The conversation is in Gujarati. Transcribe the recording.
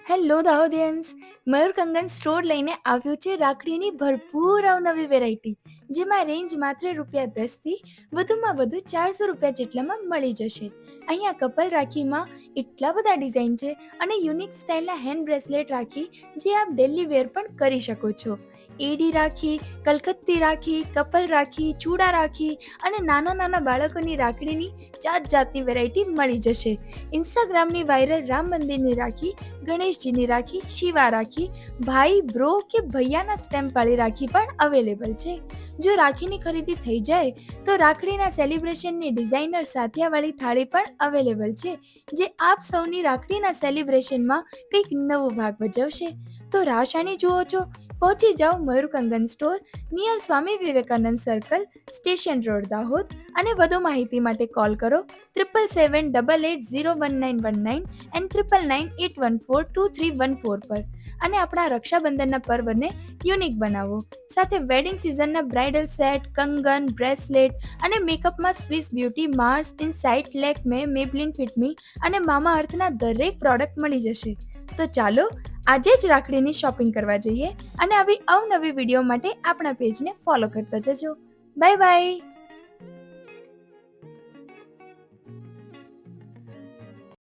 હેલો દાહોદિયન્સ. મયુર કંગન સ્ટોર લઈને આવ્યું છે રાખડીની ભરપૂર અવનવી વેરાયટી, જેમાં રેન્જ માત્ર ₹10થી વધુમાં વધુ ₹400 જેટલામાં મળી જશે. અહીંયા કપલ રાખીમાં એટલા બધા ડિઝાઇન છે અને યુનિક સ્ટાઇલના હેન્ડ બ્રેસલેટ રાખી જે આપ ડેલી વેર પણ કરી શકો છો. એડી રાખી, કલકત્તી રાખી, કપલ રાખી, ચૂડા રાખી અને નાના નાના બાળકોની રાખડીની જાત જાતની વેરાયટી મળી જશે. ઇન્સ્ટાગ્રામની વાયરલ રામ મંદિરની રાખી, ગણેશજીની રાખી, શિવા રાખી, ભાઈ, બ્રો કે ભૈયાના સ્ટેમ્પવાળી રાખી પણ અવેલેબલ છે. જો રાખીની ખરીદી થઈ જાય તો રાખડીના સેલિબ્રેશનની ડિઝાઇનર સાથિયાવાળી થાળી પણ અવેલેબલ છે, જે આપ સૌની રાખડીના સેલિબ્રેશનમાં કંઈક નવો ભાગ ભજવશે. તો રાહ શાની જુઓ છો? પહોંચી જાઓ Mayur Kangan store, near Swami Vivekananda circle, station road, Dahod. અને વધુ માહિતી માટે કોલ કરો 7778801919 એન્ડ 9998142314 પર. અને આપણા રક્ષાબંધનના પર્વને યુનિક બનાવો. સાથે વેડિંગ સિઝનના બ્રાઇડલ સેટ, કંગન, બ્રેસલેટ અને મેકઅપમાં Swiss Beauty, Mars, Insight, Lakme, Maybelline Fit Me અને મામા અર્થના દરેક પ્રોડક્ટ મળી જશે. તો ચાલો આજે જ રાખડીની શોપિંગ કરવા જઈએ અને આવી અવનવી વિડીયો માટે આપણા પેજને ફોલો કરતા જજો. Bye bye.